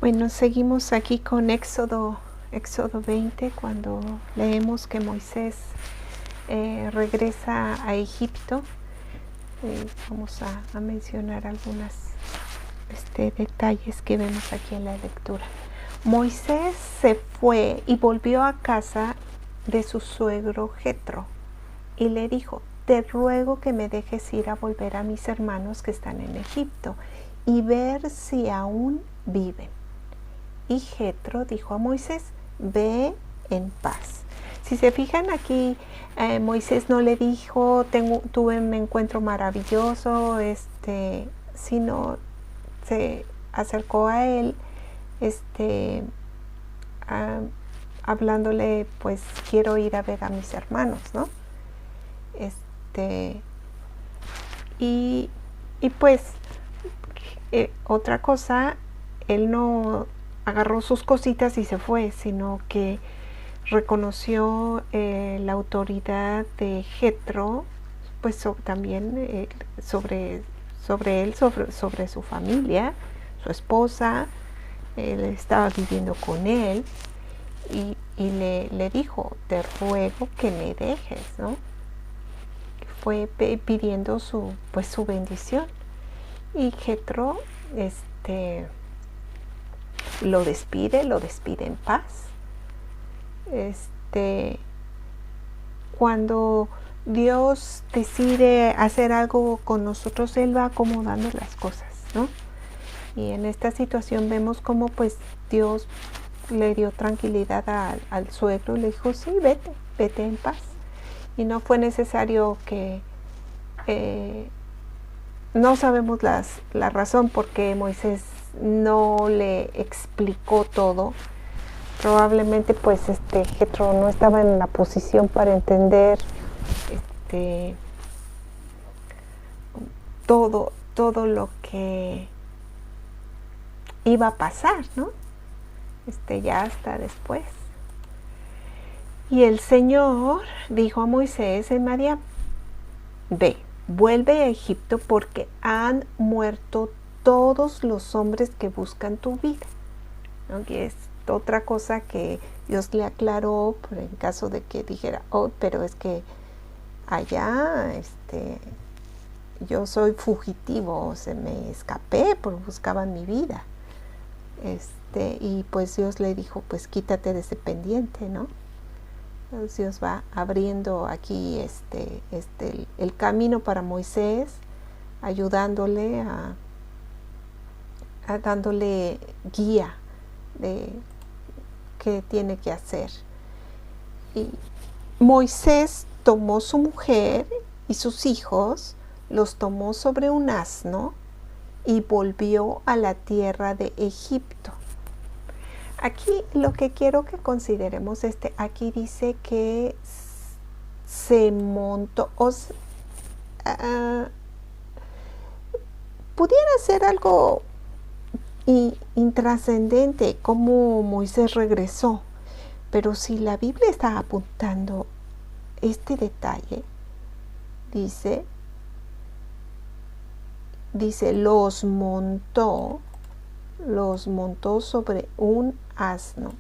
Bueno, seguimos aquí con Éxodo 20, cuando leemos que Moisés regresa a Egipto. Vamos a mencionar algunos detalles que vemos aquí en la lectura. Moisés se fue y volvió a casa de su suegro Jetro y le dijo: te ruego que me dejes ir a volver a mis hermanos que están en Egipto y ver si aún viven. Y Jetro dijo a Moisés: ve en paz. Si se fijan aquí, Moisés no le dijo: tuve un encuentro maravilloso, sino se acercó a él, hablándole, pues quiero ir a ver a mis hermanos, ¿no? Y pues otra cosa, él no agarró sus cositas y se fue, sino que reconoció la autoridad de Jetro, pues también sobre él, sobre su familia, su esposa. Él estaba viviendo con él y le dijo: te ruego que me dejes, ¿no? Fue pidiendo su bendición. Y Jetro lo despide en paz. Cuando Dios decide hacer algo con nosotros, Él va acomodando las cosas, ¿no? Y en esta situación vemos cómo pues Dios le dio tranquilidad al suegro, le dijo: sí, vete en paz. Y no fue necesario que no sabemos la razón por qué Moisés no le explicó todo. Probablemente pues Jetro no estaba en la posición para entender todo lo que iba a pasar, ¿no? Ya hasta después. Y el Señor dijo a Moisés en Madián: ve, vuelve a Egipto, porque han muerto todos los hombres que buscan tu vida, ¿no? Y es otra cosa que Dios le aclaró, en caso de que dijera: oh, pero es que allá yo soy fugitivo, se me escapé porque buscaban mi vida. Y pues Dios le dijo: pues quítate de ese pendiente, ¿no? Entonces Dios va abriendo aquí el camino para Moisés, ayudándole dándole guía de qué tiene que hacer. Y Moisés tomó su mujer y sus hijos, los tomó sobre un asno y volvió a la tierra de Egipto. Aquí lo que quiero que consideremos, aquí dice que se montó, pudiera ser algo intrascendente como Moisés regresó, pero si la Biblia está apuntando este detalle, dice los montó sobre un asno.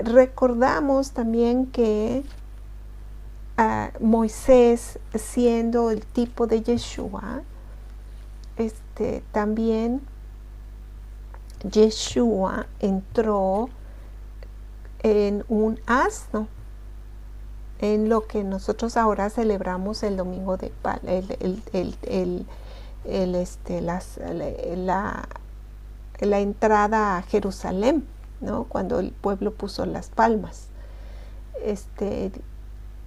Recordamos también que Moisés, siendo el tipo de Yeshua, también Yeshua entró en un asno, en lo que nosotros ahora celebramos el domingo de la entrada a Jerusalén, ¿no? Cuando el pueblo puso las palmas.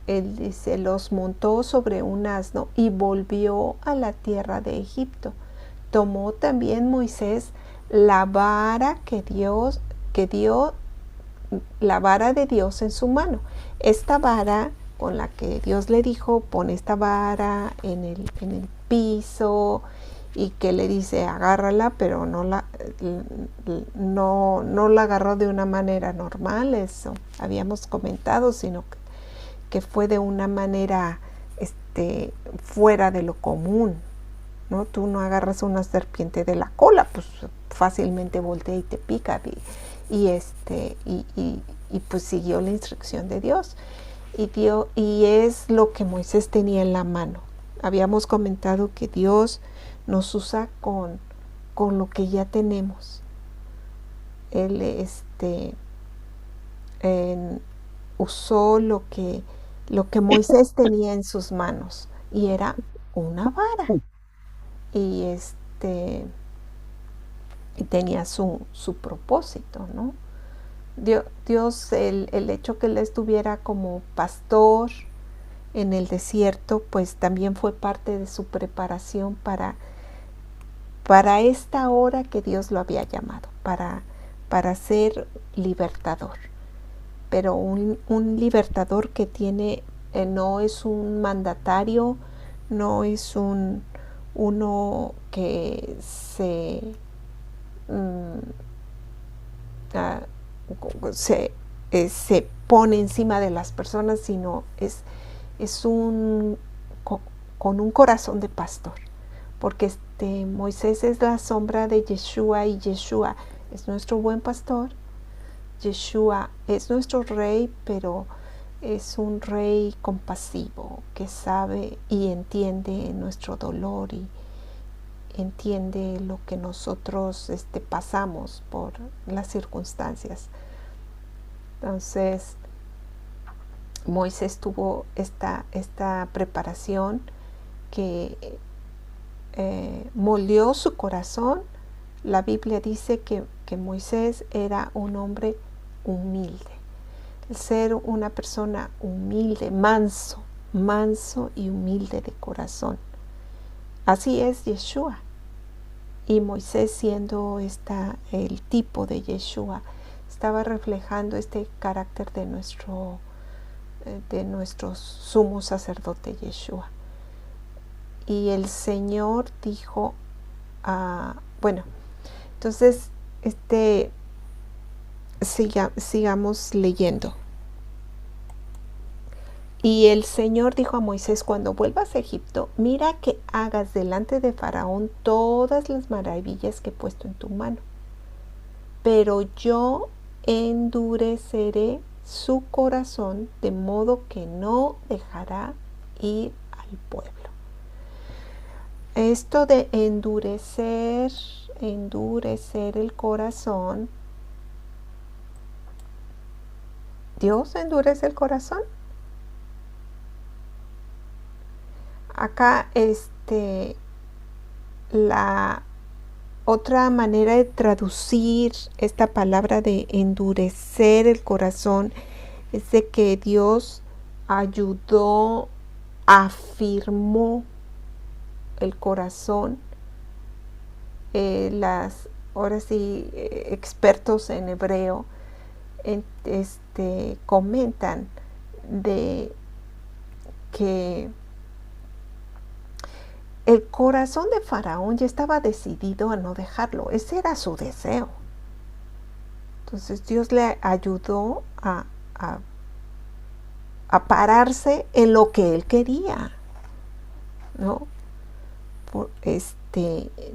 Él dice: los montó sobre un asno y volvió a la tierra de Egipto. Tomó también Moisés la vara la vara de Dios en su mano. Esta vara con la que Dios le dijo: pon esta vara en el piso, y que le dice: agárrala, pero no la agarró de una manera normal, eso habíamos comentado, sino que fue de una manera fuera de lo común, ¿no? Tú no agarras una serpiente de la cola, pues fácilmente voltea y te pica. Y pues siguió la instrucción de Dios. Y es lo que Moisés tenía en la mano. Habíamos comentado que Dios nos usa con lo que ya tenemos. Él usó lo que Moisés tenía en sus manos, y era una vara. Y y tenía su propósito, ¿no? Dios, el hecho que él estuviera como pastor en el desierto, pues también fue parte de su preparación para esta hora que Dios lo había llamado, para ser libertador. Pero un libertador que tiene, no es un mandatario, no es uno que se pone encima de las personas, sino es con un corazón de pastor, porque Moisés es la sombra de Yeshua, y Yeshua es nuestro buen pastor. Yeshua es nuestro rey, pero es un rey compasivo que sabe y entiende nuestro dolor, y entiende lo que nosotros pasamos por las circunstancias. Entonces, Moisés tuvo esta preparación que moldeó su corazón. La Biblia dice que Moisés era un hombre humilde. El ser una persona humilde, manso y humilde de corazón. Así es Yeshua. Y Moisés, siendo el tipo de Yeshua, estaba reflejando este carácter de nuestro sumo sacerdote Yeshua. Y el Señor dijo, bueno, entonces sigamos leyendo. Y el Señor dijo a Moisés: cuando vuelvas a Egipto, mira que hagas delante de Faraón todas las maravillas que he puesto en tu mano. Pero yo endureceré su corazón, de modo que no dejará ir al pueblo. Esto de endurecer el corazón, ¿Dios endurece el corazón? Acá la otra manera de traducir esta palabra de endurecer el corazón es de que Dios ayudó, afirmó el corazón. Ahora sí, expertos en hebreo comentan de que el corazón de Faraón ya estaba decidido a no dejarlo. Ese era su deseo. Entonces Dios le ayudó a pararse en lo que él quería, ¿no?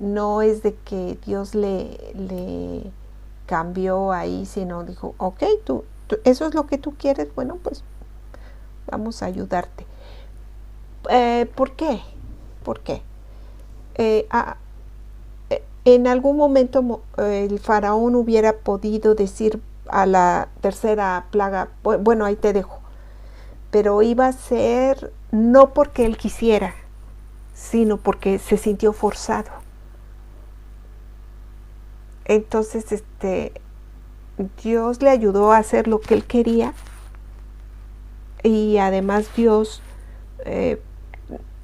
No es de que Dios le cambió ahí, sino dijo: ok, tú, eso es lo que tú quieres, bueno, pues vamos a ayudarte. ¿Por qué? En algún momento el faraón hubiera podido decir a la tercera plaga: bueno, ahí te dejo. Pero iba a ser no porque él quisiera, sino porque se sintió forzado. Entonces, Dios le ayudó a hacer lo que él quería, y además Dios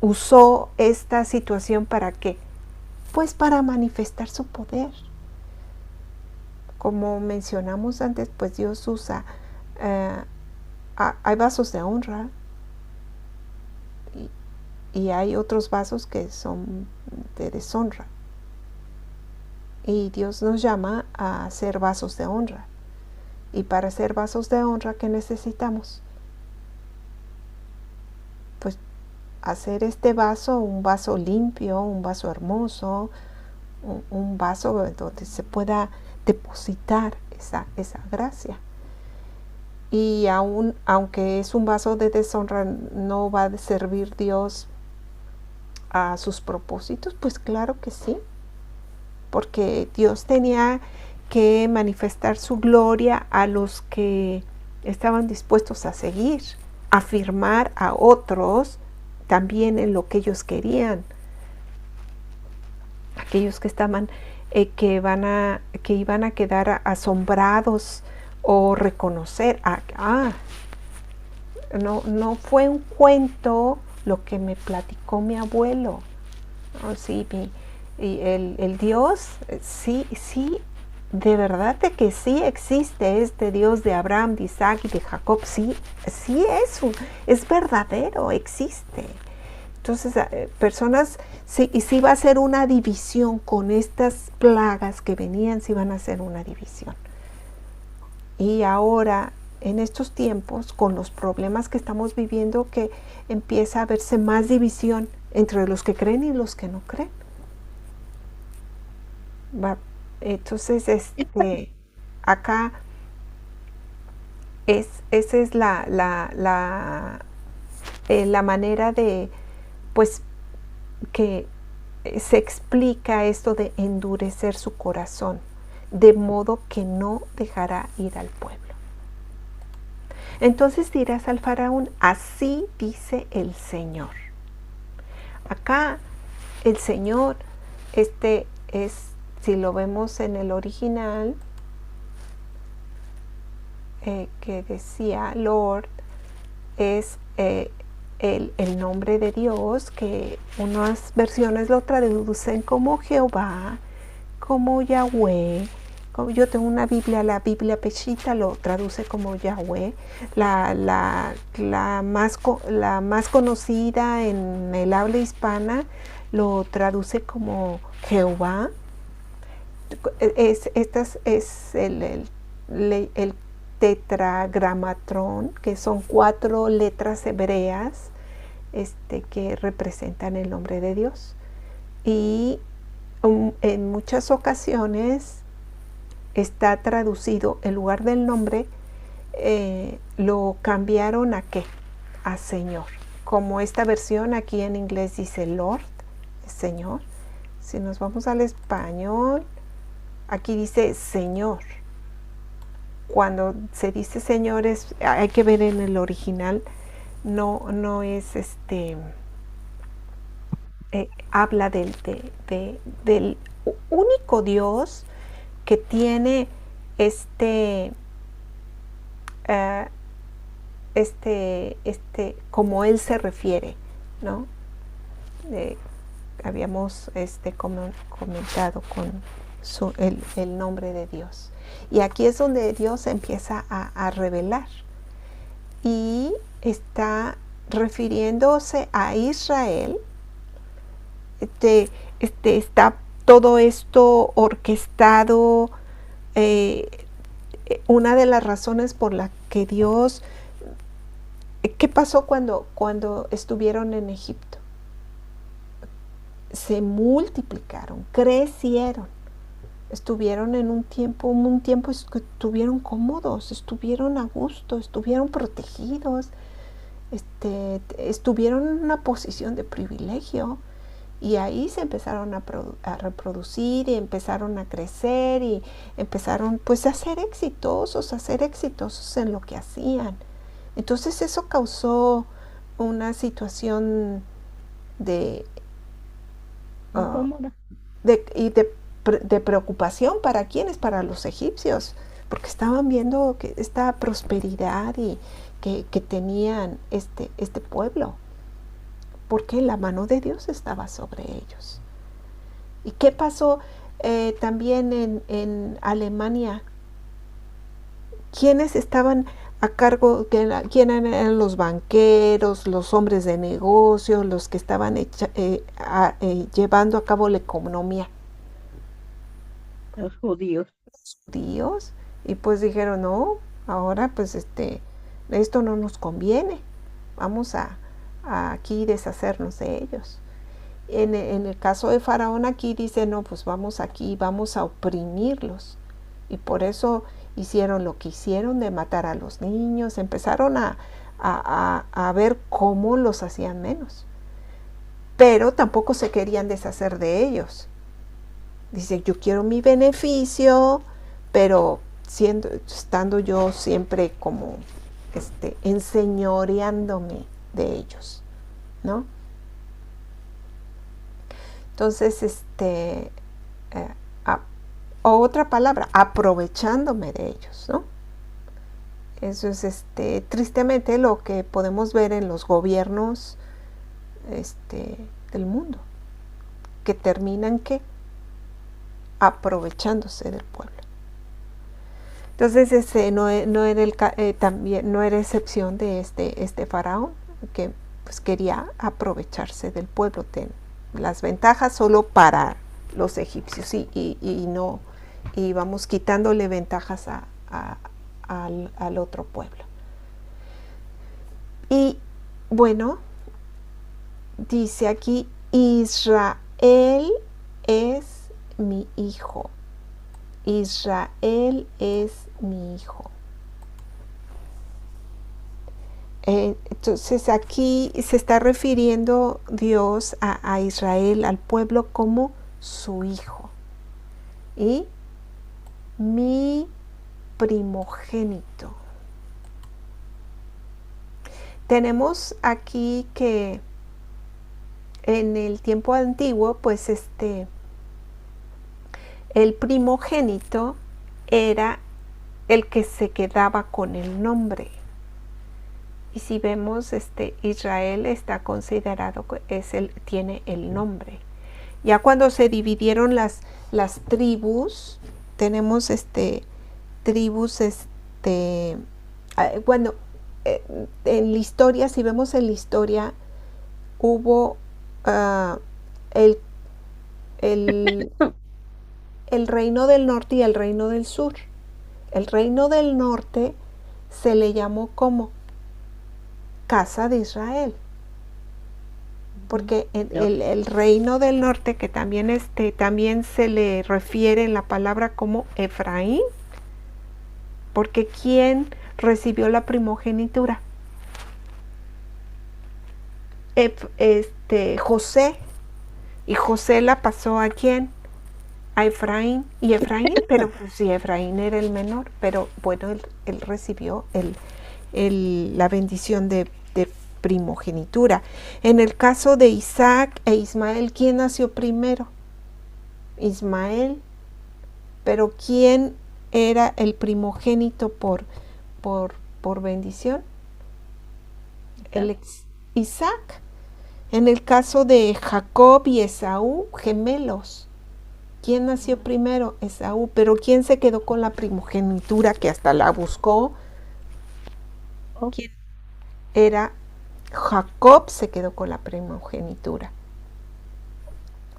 usó esta situación ¿para qué? Pues para manifestar su poder. Como mencionamos antes, pues Dios usa, hay vasos de honra y hay otros vasos que son de deshonra. Y Dios nos llama a ser vasos de honra. Y para ser vasos de honra, ¿qué necesitamos? Pues hacer este vaso un vaso limpio, un vaso hermoso, un vaso donde se pueda depositar esa gracia. Y aun, aunque es un vaso de deshonra, no va a servir Dios a sus propósitos, pues claro que sí, porque Dios tenía que manifestar su gloria a los que estaban dispuestos a seguir, afirmar a otros también en lo que ellos querían, aquellos que estaban que iban a quedar asombrados o reconocer no fue un cuento lo que me platicó mi abuelo. Oh, sí, y el Dios, sí, sí, de verdad de que sí existe este Dios de Abraham, de Isaac y de Jacob, sí, sí es verdadero, existe. Entonces, personas, sí, y sí va a ser una división con estas plagas que venían, sí van a ser una división. Y ahora, en estos tiempos, con los problemas que estamos viviendo, que empieza a verse más división entre los que creen y los que no creen. Va. Entonces, acá esa es la manera de, pues, que se explica esto de endurecer su corazón, de modo que no dejará ir al pueblo. Entonces dirás al faraón, así dice el Señor. Acá el Señor, es, si lo vemos en el original, que decía Lord, es el nombre de Dios, que unas versiones lo traducen como Jehová, como Yahweh. Yo tengo una Biblia, la Biblia Peshita lo traduce como Yahweh. La más conocida en el habla hispana lo traduce como Jehová. Es el tetragramatrón, que son 4 letras hebreas que representan el nombre de Dios. Y en muchas ocasiones está traducido, en lugar del nombre, lo cambiaron a qué, a Señor. Como esta versión aquí en inglés dice Lord, Señor. Si nos vamos al español, aquí dice Señor. Cuando se dice Señor, hay que ver en el original, no es habla del único Dios que tiene uh, como él se refiere, ¿no? Habíamos comentado con el nombre de Dios. Y aquí es donde Dios empieza a revelar. Y está refiriéndose a Israel. Está todo esto orquestado. Una de las razones por la que Dios... ¿Qué pasó cuando estuvieron en Egipto? Se multiplicaron, crecieron. Estuvieron en un tiempo estuvieron cómodos, estuvieron a gusto, estuvieron protegidos, estuvieron en una posición de privilegio, y ahí se empezaron a reproducir y empezaron a crecer y empezaron pues a ser exitosos en lo que hacían. Entonces eso causó una situación de, uh, de preocupación para quienes, para los egipcios, porque estaban viendo que esta prosperidad y que tenían este pueblo, porque la mano de Dios estaba sobre ellos. ¿Y qué pasó también en Alemania? ¿Quiénes estaban a cargo? ¿Quiénes eran los banqueros, los hombres de negocios, los que estaban llevando a cabo la economía? Los judíos. Los judíos. Y pues dijeron, no, ahora pues esto no nos conviene. Vamos aquí deshacernos de ellos. En el caso de Faraón aquí dice, no, pues vamos aquí, vamos a oprimirlos. Y por eso hicieron lo que hicieron de matar a los niños, empezaron a ver cómo los hacían menos. Pero tampoco se querían deshacer de ellos. Dice, yo quiero mi beneficio, pero estando yo siempre como enseñoreándome de ellos, ¿no? Entonces, otra palabra, aprovechándome de ellos, ¿no? Eso es tristemente lo que podemos ver en los gobiernos del mundo, que terminan aprovechándose del pueblo. Entonces no era excepción de este faraón, que pues quería aprovecharse del pueblo, las ventajas solo para los egipcios y no, y vamos quitándole ventajas al otro pueblo. Y bueno, dice aquí, Israel es mi hijo. Israel es mi hijo. Entonces aquí se está refiriendo Dios a Israel, al pueblo, como su hijo. Y mi primogénito. Tenemos aquí que en el tiempo antiguo, pues el primogénito era el que se quedaba con el nombre. Y si vemos, Israel está considerado, tiene el nombre. Ya cuando se dividieron las tribus, tenemos tribus, bueno, en la historia, si vemos en la historia, hubo el reino del norte y el reino del sur. El reino del norte se le llamó como Casa de Israel, porque el reino del norte, que también también se le refiere en la palabra como Efraín, porque ¿quién recibió la primogenitura? José. Y José la pasó ¿a quién? A Efraín. Y Efraín, pero pues sí, Efraín era el menor, pero bueno, él recibió la bendición de primogenitura. En el caso de Isaac e Ismael, ¿quién nació primero? Ismael. Pero ¿quién era el primogénito por bendición? Isaac. En el caso de Jacob y Esaú, gemelos. ¿Quién nació primero? Esaú. Pero ¿quién se quedó con la primogenitura, que hasta la buscó? ¿Quién era? Jacob se quedó con la primogenitura.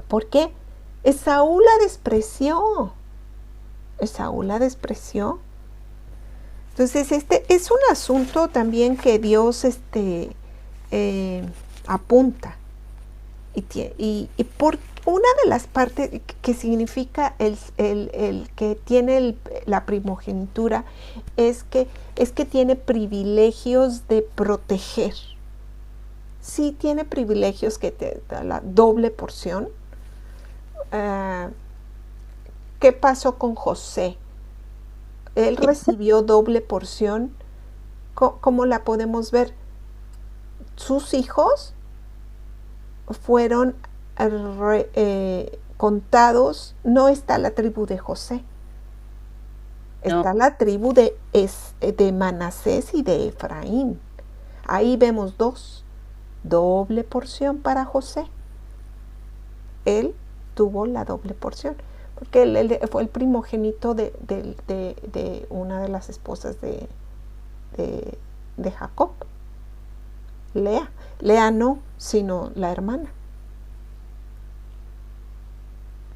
¿Por qué? Esaú la despreció. Esaú la despreció. Entonces, es un asunto también que Dios apunta. Y por una de las partes que significa el que tiene la primogenitura es que tiene privilegios de proteger. Sí tiene privilegios que te da la doble porción. ¿Qué pasó con José? Él recibió doble porción. ¿Cómo la podemos ver? Sus hijos fueron contados. No está la tribu de José, está la tribu de Manasés y de Efraín. Ahí vemos doble porción para José. Él tuvo la doble porción porque él fue el primogénito de una de las esposas de Jacob, Lea no, sino la hermana,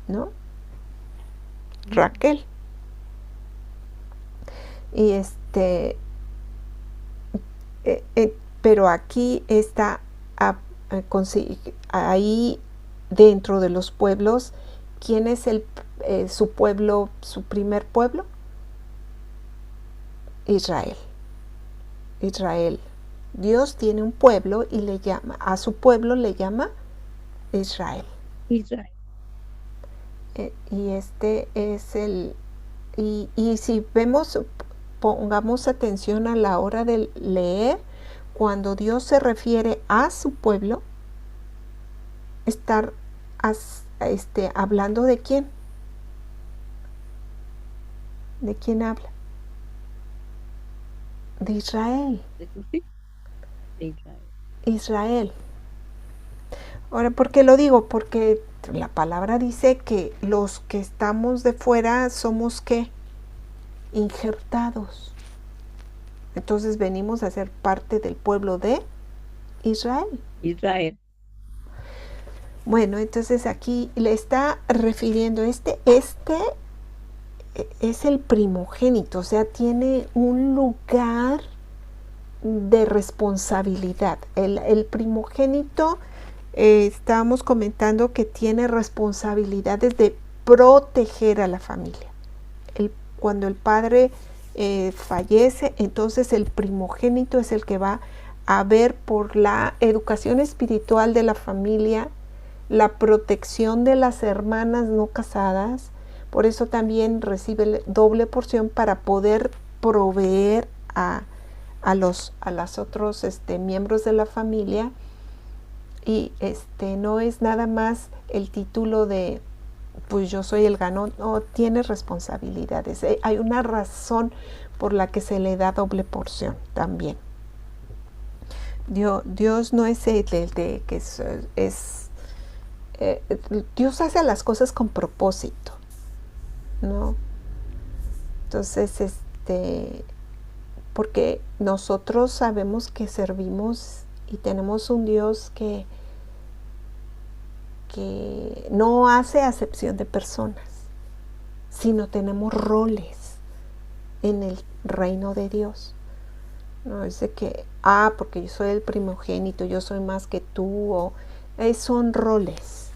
¿no? Raquel. Y pero aquí está ahí dentro de los pueblos, ¿quién es su pueblo, su primer pueblo? Israel. Israel. Dios tiene un pueblo y a su pueblo le llama Israel. Israel. Y este es y si vemos, pongamos atención a la hora de leer, cuando Dios se refiere a su pueblo, estar hablando de quién. ¿De quién habla? De Israel. De sus hijos. De Israel. Israel. Ahora, ¿por qué lo digo? Porque la palabra dice que los que estamos de fuera somos ¿qué? Injertados. Entonces venimos a ser parte del pueblo de Israel. Israel. Bueno, entonces aquí le está refiriendo, este es el primogénito, o sea, tiene un lugar de responsabilidad. El primogénito, estábamos comentando que tiene responsabilidades de proteger a la familia. Cuando el padre fallece, entonces el primogénito es el que va a ver por la educación espiritual de la familia, la protección de las hermanas no casadas. Por eso también recibe doble porción para poder proveer a los otros miembros de la familia. Y no es nada más el título de pues yo soy el ganón. No, tiene responsabilidades. Hay una razón por la que se le da doble porción también. Dios no es el de que Dios hace las cosas con propósito, ¿no? Entonces, porque nosotros sabemos que servimos y tenemos un Dios que no hace acepción de personas, sino tenemos roles en el reino de Dios. No es de que, porque yo soy el primogénito, yo soy más que tú, son roles.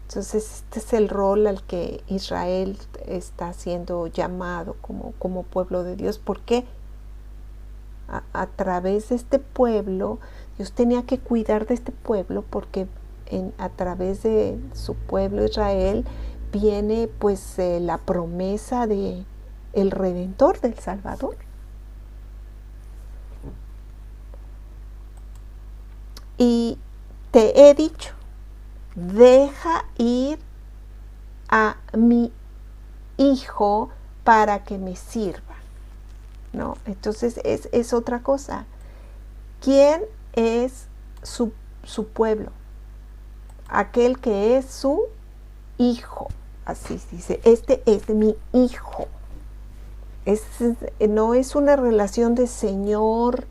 Entonces este es el rol al que Israel está siendo llamado como pueblo de Dios, porque a través de este pueblo, Dios tenía que cuidar de este pueblo, porque a través de su pueblo Israel viene pues la promesa de el Redentor, del Salvador. Y te he dicho, deja ir a mi hijo para que me sirva, ¿no? Entonces es otra cosa. ¿Quién es su pueblo? Aquel que es su hijo. Así dice, este es mi hijo. No es una relación de señor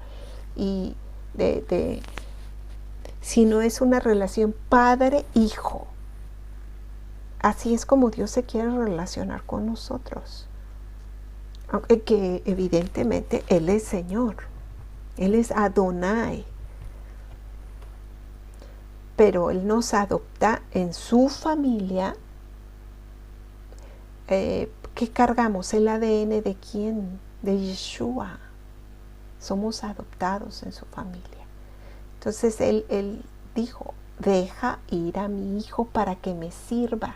y sino es una relación padre-hijo. Así es como Dios se quiere relacionar con nosotros. Aunque que evidentemente Él es Señor. Él es Adonai. Pero Él nos adopta en su familia. ¿Qué cargamos? ¿El ADN de quién? De Yeshua. Somos adoptados en su familia. Entonces Él dijo, deja ir a mi hijo para que me sirva.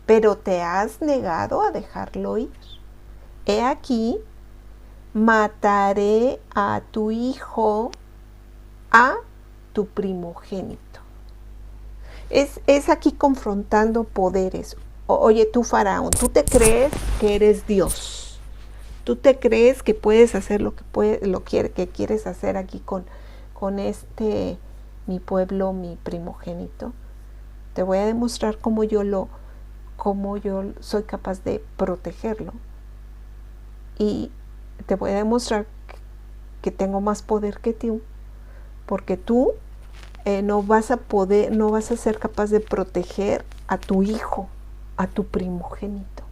Pero te has negado a dejarlo ir. He aquí, mataré a tu hijo, a tu primogénito. Es aquí confrontando poderes. Oye, tú faraón, tú te crees que eres Dios. Tú te crees que puedes hacer lo que quieres hacer aquí con mi pueblo, mi primogénito. Te voy a demostrar cómo yo soy capaz de protegerlo. Y te voy a demostrar que tengo más poder que tú, porque tú no vas a ser capaz de proteger a tu hijo, a tu primogénito.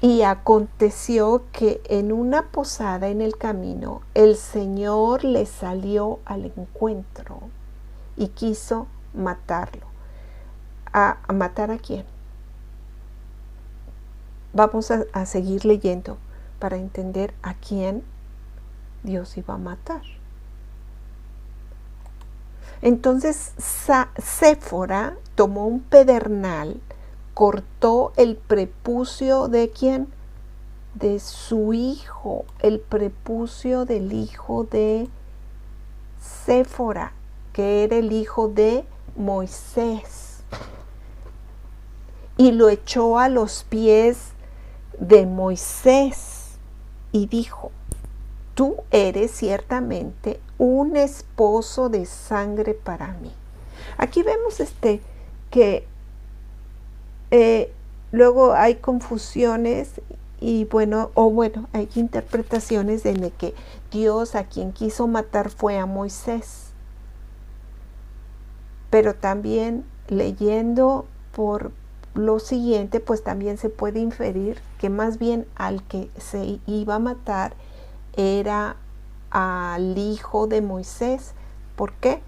Y aconteció que en una posada en el camino el Señor le salió al encuentro y quiso matarlo. ¿A matar a quién? Vamos a seguir leyendo para entender a quién Dios iba a matar. Entonces Séfora tomó un pedernal, cortó el prepucio de quién, de su hijo, el prepucio del hijo de Séfora, que era el hijo de Moisés, y lo echó a los pies de Moisés y dijo: tú eres ciertamente un esposo de sangre para mí. Aquí vemos que luego hay confusiones y bueno, hay interpretaciones de que Dios a quien quiso matar fue a Moisés. Pero también leyendo por lo siguiente, pues también se puede inferir que más bien al que se iba a matar era al hijo de Moisés. ¿Por qué?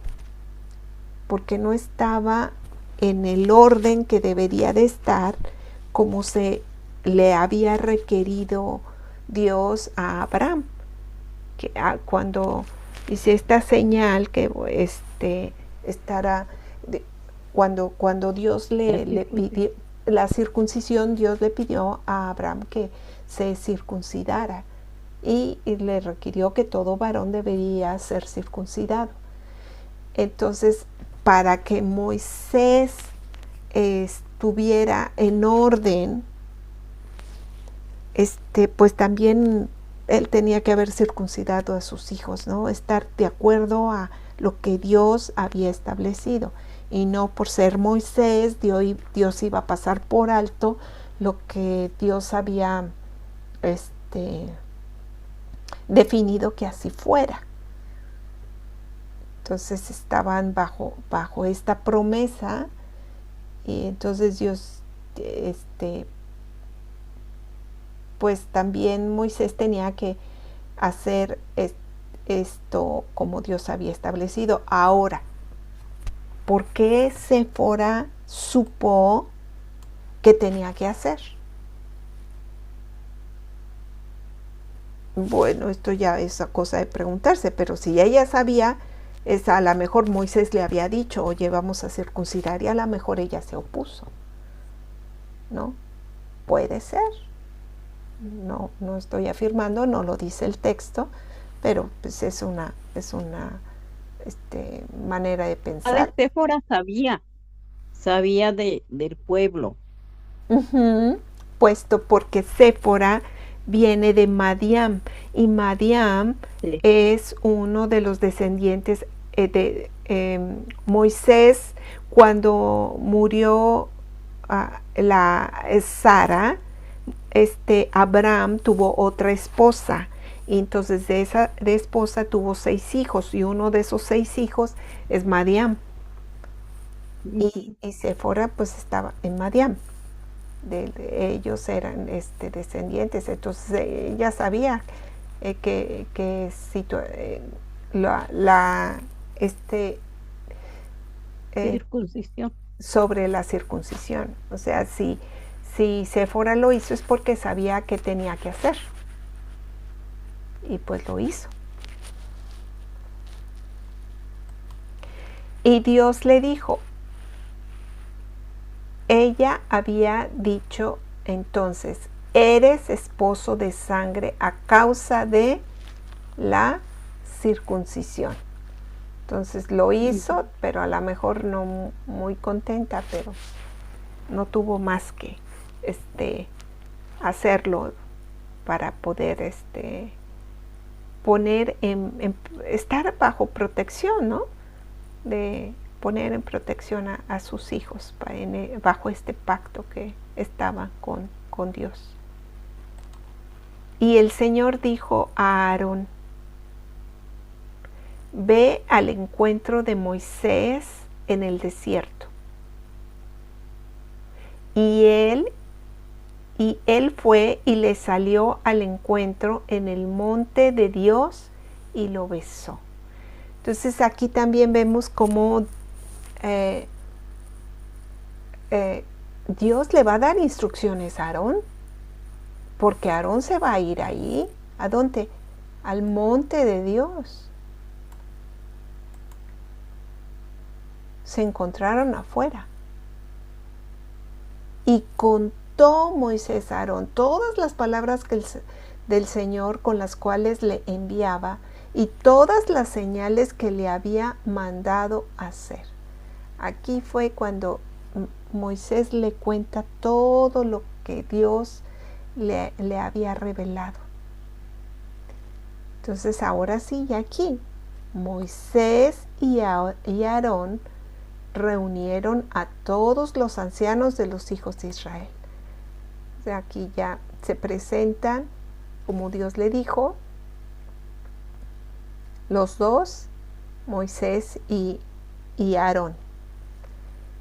Porque no estaba en el orden que debería de estar, como se le había requerido Dios a Abraham, que cuando hice esta señal que estará cuando Dios le pidió la circuncisión, Dios le pidió a Abraham que se circuncidara y le requirió que todo varón debería ser circuncidado. Entonces, para que Moisés estuviera en orden, pues también él tenía que haber circuncidado a sus hijos, ¿no? Estar de acuerdo a lo que Dios había establecido. Y no por ser Moisés, Dios iba a pasar por alto lo que Dios había definido que así fuera. Entonces estaban bajo esta promesa, y entonces Dios, pues también Moisés tenía que hacer esto como Dios había establecido. Ahora, ¿por qué Séfora supo que tenía que hacer? Bueno, esto ya es cosa de preguntarse, pero si ella sabía, a lo mejor Moisés le había dicho: oye, vamos a circuncidar, y a lo mejor ella se opuso, ¿no? Puede ser. No estoy afirmando, no lo dice el texto, pero pues es una manera de pensar. Séfora sabía del pueblo. Puesto porque Séfora viene de Madián, y Madián Sí. es uno de los descendientes de Moisés. Cuando murió la Sara, Abraham tuvo otra esposa, y entonces de esa esposa tuvo 6 hijos, y uno de esos 6 hijos es Madián. Y Séfora pues estaba en Madián. De ellos eran descendientes. Entonces ella sabía circuncisión. Sobre la circuncisión. O sea, si Séfora lo hizo es porque sabía que tenía que hacer, y pues lo hizo. Y Dios le dijo, ella había dicho entonces: eres esposo de sangre a causa de la circuncisión. Entonces lo hizo, pero a lo mejor no muy contenta, pero no tuvo más que hacerlo para poder poner estar bajo protección, ¿no? De poner en protección a sus hijos bajo este pacto que estaba con Dios. Y el Señor dijo a Aarón: ve al encuentro de Moisés en el desierto, y él y él fue y le salió al encuentro en el monte de Dios y lo besó. Entonces aquí también vemos cómo Dios le va a dar instrucciones a Aarón, porque Aarón se va a ir ahí. ¿A dónde? Al monte de Dios. Se encontraron afuera. Y contó Moisés a Aarón todas las palabras del Señor con las cuales le enviaba y todas las señales que le había mandado hacer. Aquí fue cuando Moisés le cuenta todo lo que Dios le había revelado. Entonces ahora sí, y aquí Moisés y Aarón reunieron a todos los ancianos de los hijos de Israel. O sea, aquí ya se presentan como Dios le dijo, los dos, Moisés y Aarón.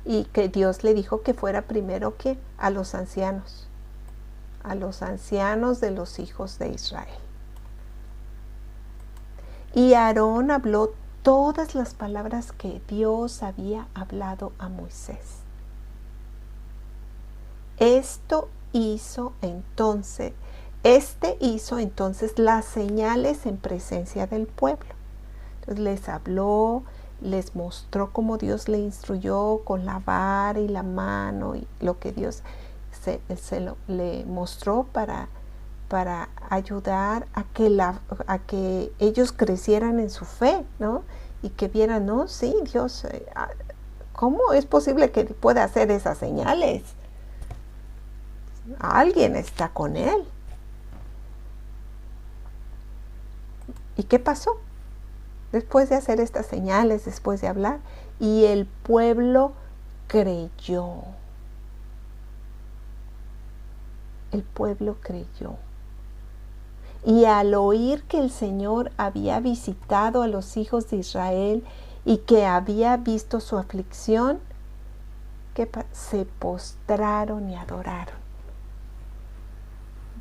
Y que Dios le dijo que fuera primero que a los ancianos de los hijos de Israel. Y Aarón habló todas las palabras que Dios había hablado a Moisés. Hizo entonces las señales en presencia del pueblo. Entonces les habló, les mostró cómo Dios le instruyó con la vara y la mano y lo que Dios le mostró para ayudar a que ellos crecieran en su fe, ¿no? Y que vieran, no, sí, Dios, ¿cómo es posible que pueda hacer esas señales? Alguien está con él. ¿Y qué pasó? Después de hacer estas señales, después de hablar, y el pueblo creyó. El pueblo creyó. Y al oír que el Señor había visitado a los hijos de Israel y que había visto su aflicción, se postraron y adoraron.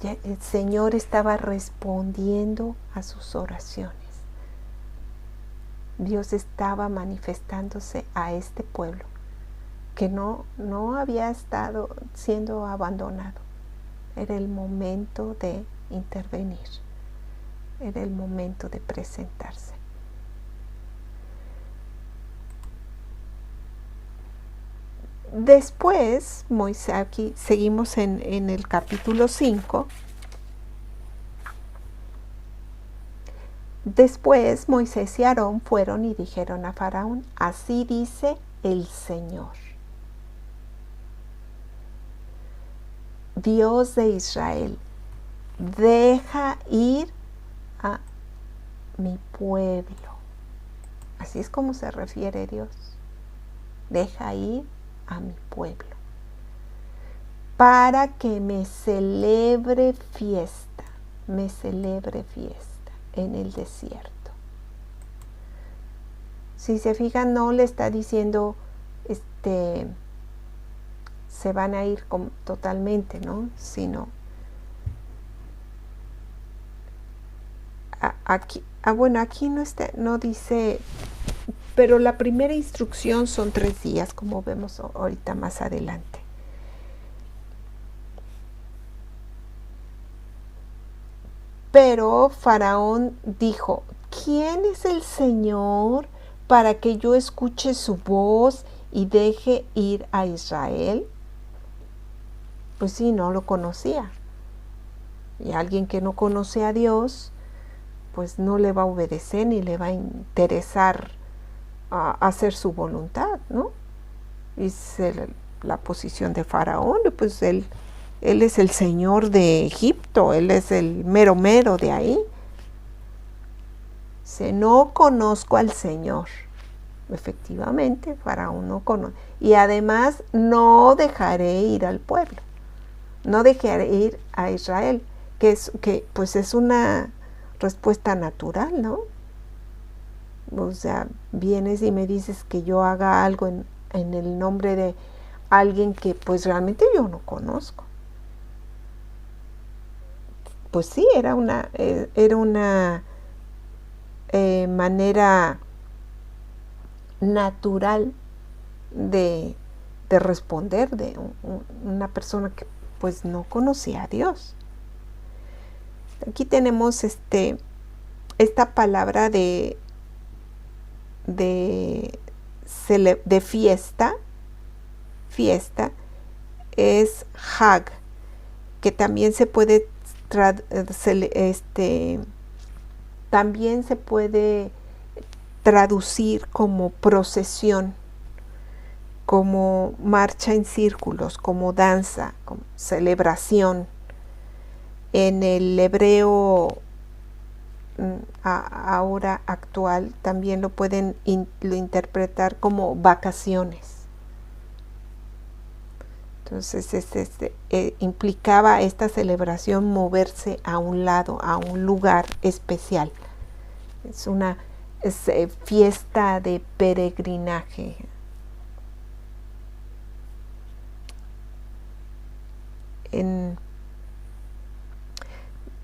Ya el Señor estaba respondiendo a sus oraciones. Dios estaba manifestándose a este pueblo que no había estado siendo abandonado. Era el momento de intervenir. Era el momento de presentarse. Después, Moisés, aquí seguimos en el capítulo 5. Después Moisés y Aarón fueron y dijeron a Faraón: así dice el Señor, Dios de Israel, deja ir a mi pueblo. Así es como se refiere Dios. Deja ir a mi pueblo para que me celebre fiesta en el desierto. Si se fijan, no le está diciendo se van a ir totalmente, ¿no? Sino aquí no dice, pero la primera instrucción son 3 días, como vemos ahorita más adelante. Pero Faraón dijo: ¿quién es el Señor para que yo escuche su voz y deje ir a Israel? Pues sí, no lo conocía. Y alguien que no conoce a Dios, pues no le va a obedecer ni le va a interesar hacer su voluntad, ¿no? Y la posición de Faraón, pues él es el señor de Egipto, él es el mero mero de ahí. No conozco al Señor. Efectivamente, Faraón no conoce. Y además no dejaré ir al pueblo. No dejaré ir a Israel, que pues es una respuesta natural, ¿no? O sea, vienes y me dices que yo haga algo en el nombre de alguien que pues realmente yo no conozco. pues sí, era una manera natural de responder de una persona que pues no conocía a Dios. Aquí tenemos esta palabra de fiesta es Hag, que también se puede también se puede traducir como procesión, como marcha en círculos, como danza, como celebración. En el hebreo ahora actual también lo pueden lo interpretar como vacaciones. Entonces implicaba esta celebración moverse a un lado, a un lugar especial. Es una fiesta de peregrinaje.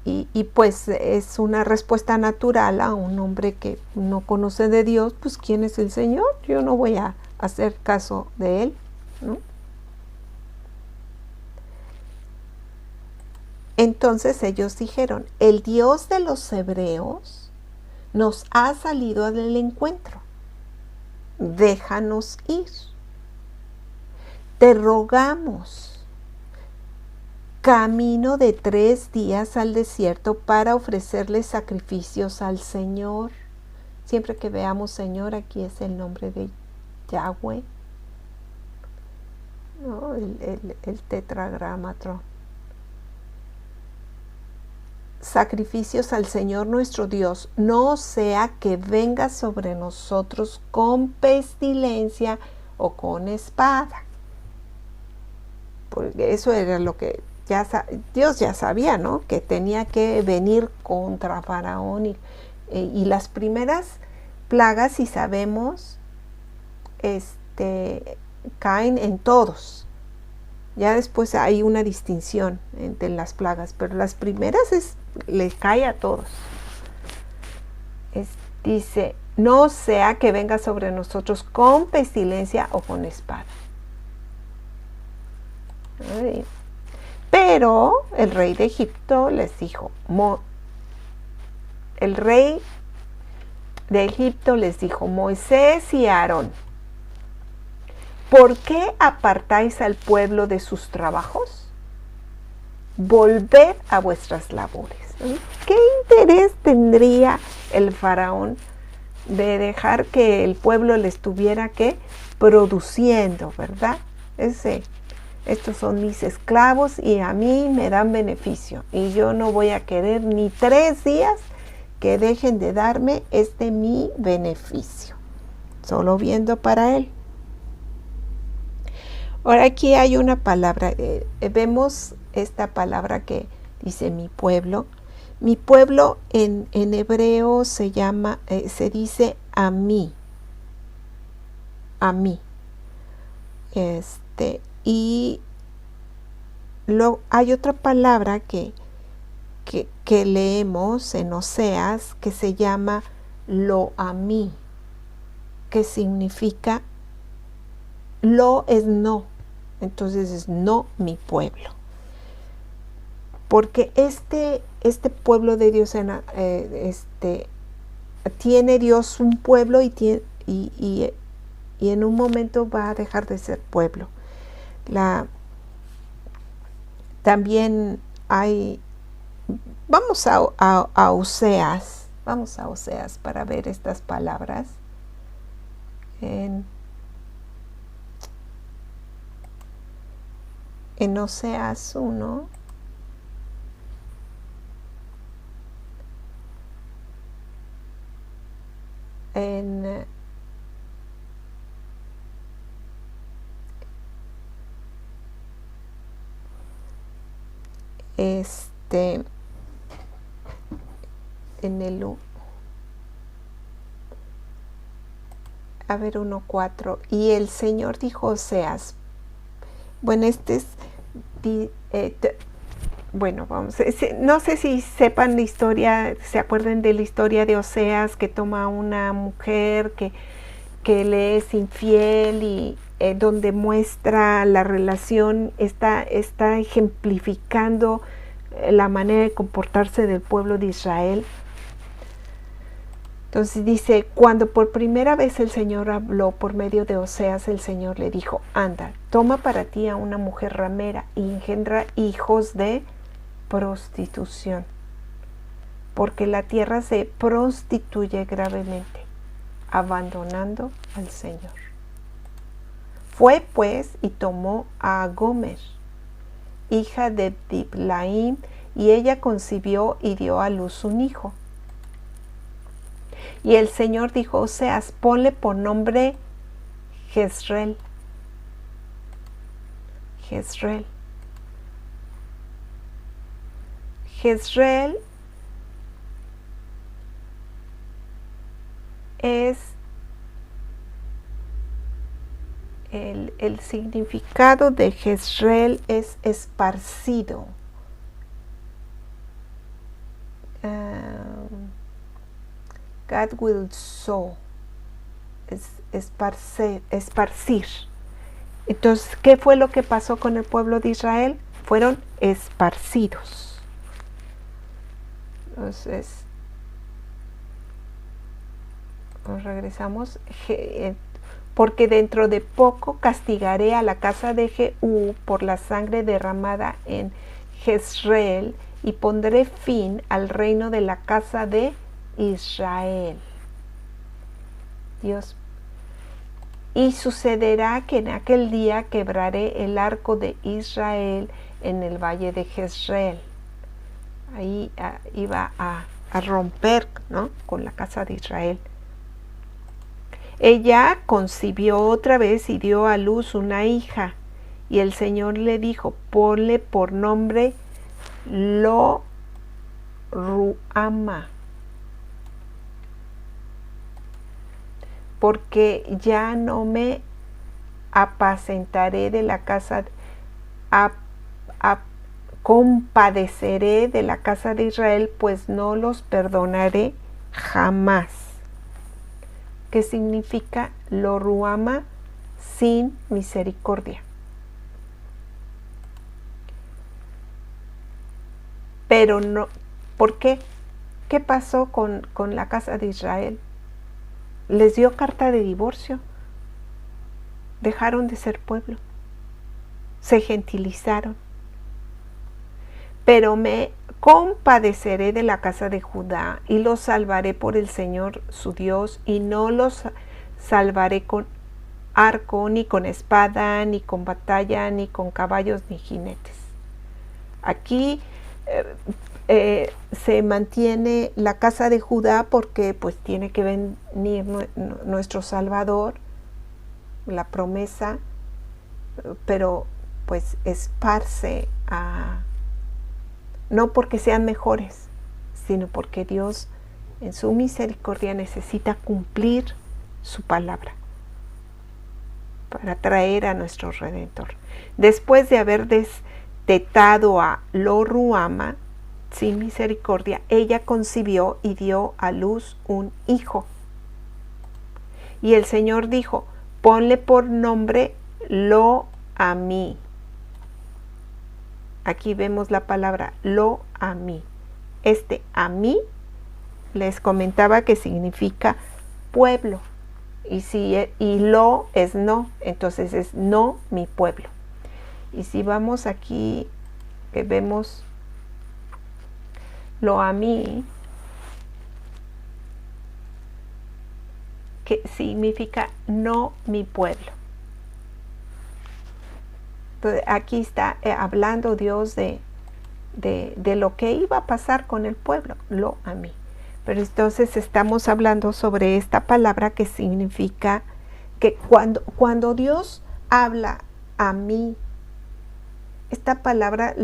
Y pues es una respuesta natural a un hombre que no conoce de Dios. Pues ¿quién es el Señor? Yo no voy a hacer caso de Él, ¿no? Entonces ellos dijeron, el Dios de los hebreos nos ha salido al encuentro. Déjanos ir. Te rogamos, camino de 3 días al desierto para ofrecerle sacrificios al Señor. Siempre que veamos Señor, aquí es el nombre de Yahweh, ¿no? El tetragramatón. Sacrificios al Señor nuestro Dios, no sea que venga sobre nosotros con pestilencia o con espada. Porque eso era lo que Dios ya sabía, ¿no? Que tenía que venir contra Faraón y las primeras plagas, si sabemos, caen en todos. Ya después hay una distinción entre las plagas, pero las primeras le cae a todos. Dice, no sea que venga sobre nosotros con pestilencia o con espada. Pero el rey de Egipto les dijo, Moisés y Aarón, ¿por qué apartáis al pueblo de sus trabajos? Volved a vuestras labores. ¿Qué interés tendría el faraón de dejar que el pueblo le estuviera produciendo, verdad? Estos son mis esclavos y a mí me dan beneficio y yo no voy a querer ni 3 días que dejen de darme mi beneficio, solo viendo para él. Ahora aquí hay una palabra, vemos esta palabra que dice mi pueblo. Mi pueblo en hebreo se dice a mí. Y hay otra palabra que leemos en Oseas que se llama lo a mí, que significa lo es no. Entonces es no mi pueblo. Porque este pueblo de Dios tiene Dios un pueblo y en un momento va a dejar de ser pueblo. También hay, vamos a Oseas para ver estas palabras. En Oseas 1, en el 1:4, y el Señor dijo a Oseas, bueno, bueno, no sé si sepan la historia, se acuerden de la historia de Oseas, que toma a una mujer que le es infiel y donde muestra la relación, está ejemplificando la manera de comportarse del pueblo de Israel. Entonces dice, cuando por primera vez el Señor habló por medio de Oseas, el Señor le dijo, anda, toma para ti a una mujer ramera y engendra hijos de prostitución, porque la tierra se prostituye gravemente, abandonando al Señor. Fue pues y tomó a Gomer, hija de Diblaim, y ella concibió y dio a luz un hijo. Y el Señor dijo, Oseas, ponle por nombre Jezreel. Jezreel. Jezreel es el significado de Jezreel es esparcido. God will sow, esparcir. Entonces, ¿qué fue lo que pasó con el pueblo de Israel? Fueron esparcidos. Entonces, nos regresamos. Porque dentro de poco castigaré a la casa de Jehú por la sangre derramada en Jezreel y pondré fin al reino de la casa de Israel. Dios. Y sucederá que en aquel día quebraré el arco de Israel en el valle de Jezreel. Ahí iba a romper, ¿no?, con la casa de Israel. Ella concibió otra vez y dio a luz una hija. Y el Señor le dijo, ponle por nombre Lo Ruama, porque ya no me apacentaré de la casa, compadeceré de la casa de Israel, pues no los perdonaré jamás. ¿Qué significa Lo Ruama? Sin misericordia. Pero no, ¿por qué? ¿Qué pasó con la casa de Israel? Les dio carta de divorcio. Dejaron de ser pueblo. Se gentilizaron. Pero me compadeceré de la casa de Judá y los salvaré por el Señor su Dios, y no los salvaré con arco, ni con espada, ni con batalla, ni con caballos, ni jinetes. Aquí se mantiene la casa de Judá porque pues tiene que venir nuestro Salvador, la promesa, pero pues esparce no porque sean mejores, sino porque Dios en su misericordia necesita cumplir su palabra para traer a nuestro Redentor. Después de haber destetado a Lo Ruama sin misericordia, ella concibió y dio a luz un hijo. Y el Señor dijo, ponle por nombre Lo Amí. Aquí vemos la palabra Lo Amí. Amí les comentaba que significa pueblo. Y Lo es no, entonces es no mi pueblo. Y si vamos aquí, que vemos Lo Amí, que significa no mi pueblo. Entonces, aquí está hablando Dios de lo que iba a pasar con el pueblo, Lo Amí. Pero entonces estamos hablando sobre esta palabra que significa que cuando Dios habla a mí, esta palabra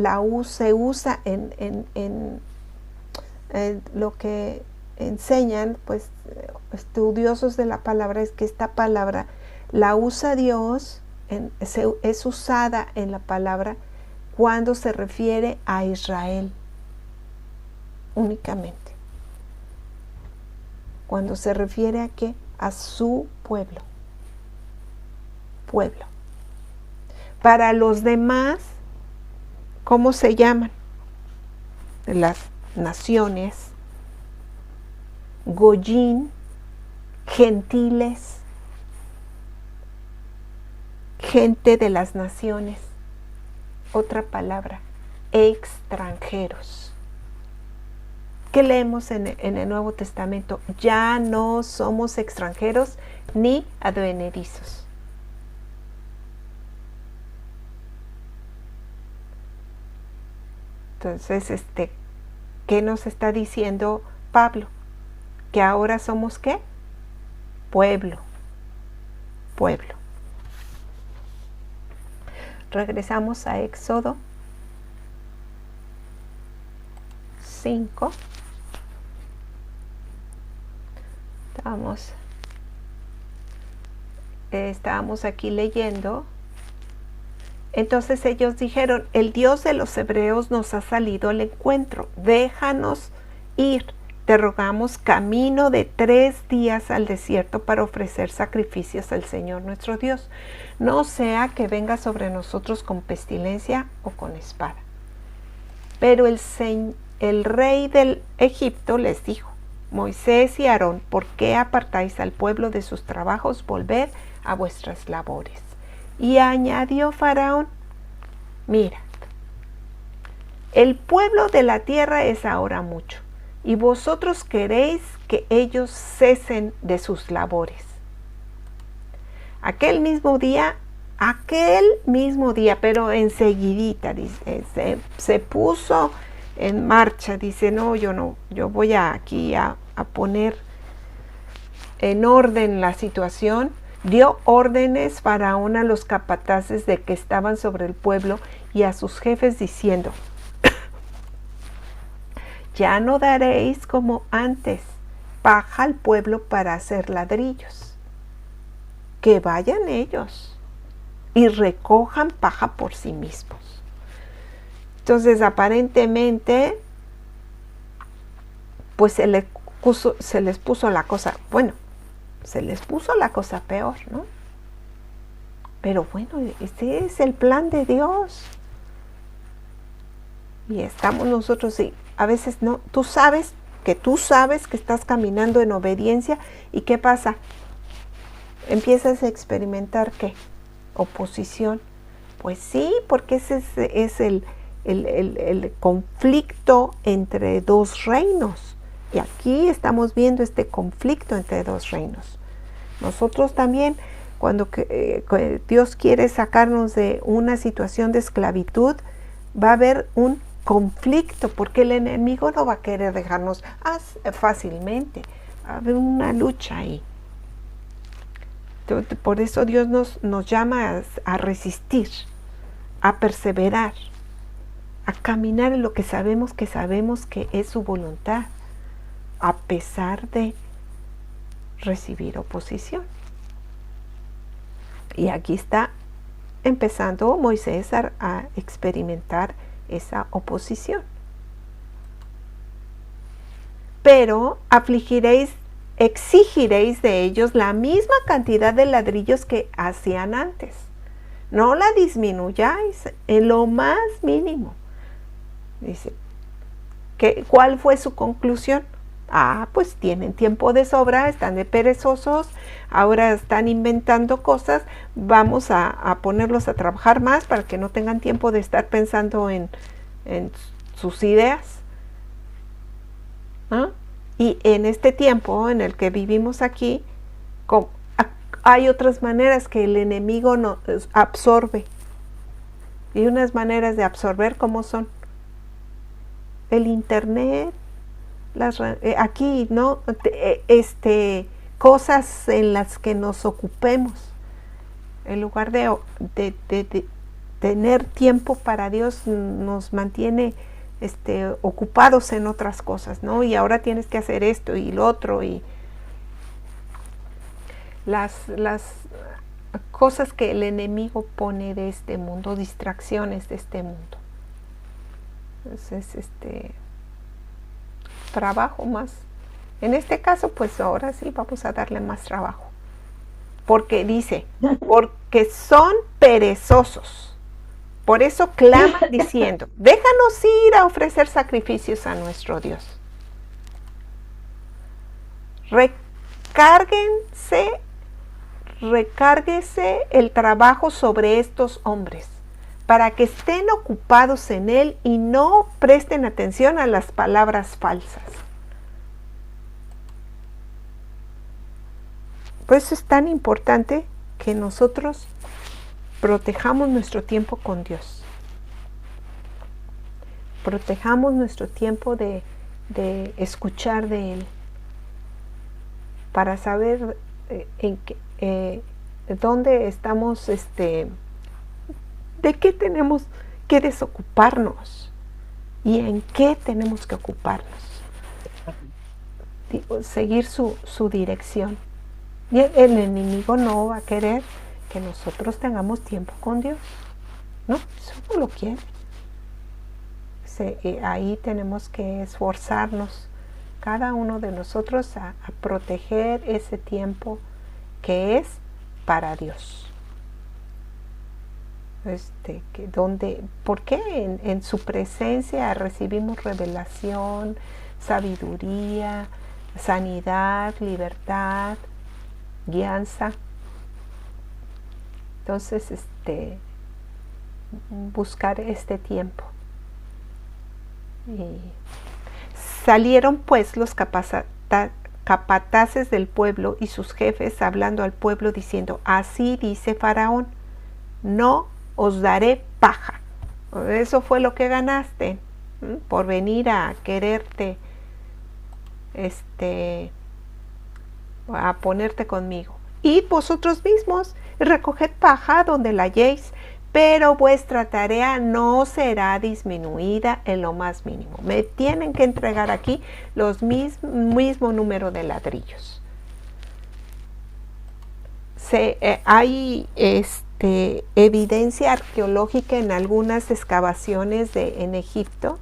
se usa en lo que enseñan pues estudiosos de la palabra, es que esta palabra la usa Dios, es usada en la palabra cuando se refiere a Israel únicamente. Cuando se refiere a qué? A su pueblo. Pueblo. Para los demás, ¿cómo se llaman? Las naciones, Goyín, gentiles, gente de las naciones. Otra palabra, extranjeros. ¿Qué leemos en el Nuevo Testamento? Ya no somos extranjeros ni advenedizos. Entonces, ¿qué nos está diciendo Pablo? Que ahora somos ¿qué? Pueblo. Pueblo. Regresamos a Éxodo 5. Estábamos aquí leyendo. Entonces ellos dijeron, el Dios de los hebreos nos ha salido al encuentro, déjanos ir, te rogamos camino de 3 días al desierto para ofrecer sacrificios al Señor nuestro Dios, no sea que venga sobre nosotros con pestilencia o con espada. Pero el rey del Egipto les dijo, Moisés y Aarón, ¿por qué apartáis al pueblo de sus trabajos? Volved a vuestras labores. Y añadió Faraón, mira, el pueblo de la tierra es ahora mucho, y vosotros queréis que ellos cesen de sus labores. Aquel mismo día, pero enseguidita, dice, se puso en marcha, dice, yo voy aquí a poner en orden la situación. Dio órdenes Faraón a los capataces de que estaban sobre el pueblo y a sus jefes diciendo, ya no daréis como antes paja al pueblo para hacer ladrillos. Que vayan ellos y recojan paja por sí mismos. Entonces, aparentemente, pues se les puso la cosa, se les puso la cosa peor, ¿no? Pero bueno, este es el plan de Dios. Y estamos nosotros, y a veces no, tú sabes que estás caminando en obediencia, y ¿qué pasa? Empiezas a experimentar ¿qué? Oposición. Pues sí, porque ese es el conflicto entre 2 reinos. Y aquí estamos viendo este conflicto entre 2 reinos. Nosotros también, cuando Dios quiere sacarnos de una situación de esclavitud, va a haber un conflicto, porque el enemigo no va a querer dejarnos fácilmente. Va a haber una lucha ahí. Entonces, por eso Dios nos llama a resistir, a perseverar, a caminar en lo que sabemos que es su voluntad, a pesar de recibir oposición. Y aquí está empezando Moisés a experimentar esa oposición. Pero exigiréis de ellos la misma cantidad de ladrillos que hacían antes. No la disminuyáis en lo más mínimo. Dice, ¿cuál fue su conclusión? Pues tienen tiempo de sobra, están de perezosos, ahora están inventando cosas, vamos a ponerlos a trabajar más para que no tengan tiempo de estar pensando en sus ideas. Y en este tiempo en el que vivimos aquí, hay otras maneras que el enemigo nos absorbe. Y unas maneras de absorber, ¿cómo son? El internet, aquí, ¿no? Cosas en las que nos ocupemos. En lugar de tener tiempo para Dios, nos mantiene ocupados en otras cosas, ¿no? Y ahora tienes que hacer esto y lo otro, y las cosas que el enemigo pone de este mundo, distracciones de este mundo. Entonces, trabajo más. En este caso, pues ahora sí vamos a darle más trabajo. Porque dice, porque son perezosos. Por eso claman diciendo, déjanos ir a ofrecer sacrificios a nuestro Dios. Recárguese el trabajo sobre estos hombres, para que estén ocupados en él y no presten atención a las palabras falsas. Por eso es tan importante que nosotros protejamos nuestro tiempo con Dios. Protejamos nuestro tiempo de escuchar de Él, para saber dónde estamos, de qué tenemos que desocuparnos y en qué tenemos que ocuparnos. Seguir su dirección. Y el enemigo no va a querer que nosotros tengamos tiempo con Dios. No, eso no lo quiere. Ahí tenemos que esforzarnos, cada uno de nosotros, a proteger ese tiempo que es para Dios. Porque en su presencia recibimos revelación, sabiduría, sanidad, libertad, guianza. Entonces, buscar este tiempo. Y salieron pues los capataces del pueblo y sus jefes hablando al pueblo diciendo, así dice Faraón, no os daré paja. Eso fue lo que ganaste, por venir a quererte, a ponerte conmigo. Id vosotros mismos y recoged paja donde la halléis, pero vuestra tarea no será disminuida en lo más mínimo. Me tienen que entregar aquí los mismo número de ladrillos. Hay evidencia arqueológica en algunas excavaciones en Egipto,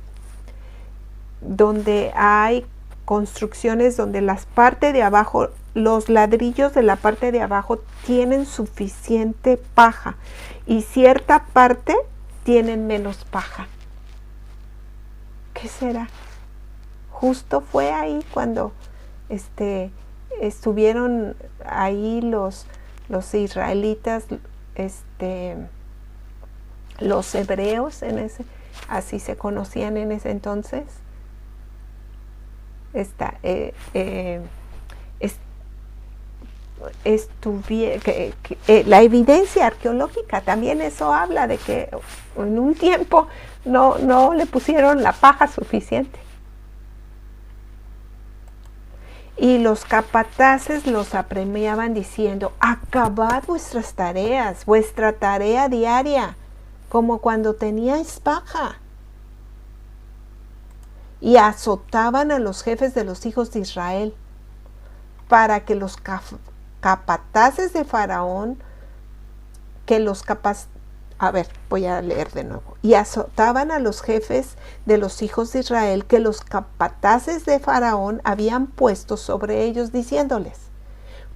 donde hay construcciones donde las partes de abajo, los ladrillos de la parte de abajo tienen suficiente paja y cierta parte tienen menos paja. ¿Qué será? Justo fue ahí cuando estuvieron ahí los israelitas, los hebreos, así se conocían en ese entonces. La evidencia arqueológica también eso habla de que en un tiempo no le pusieron la paja suficiente. Y los capataces los apremiaban diciendo, acabad vuestras tareas, vuestra tarea diaria, como cuando teníais paja. Y azotaban a los jefes de los hijos de Israel, para que los capataces de Faraón, voy a leer de nuevo. Y azotaban a los jefes de los hijos de Israel que los capataces de Faraón habían puesto sobre ellos, diciéndoles,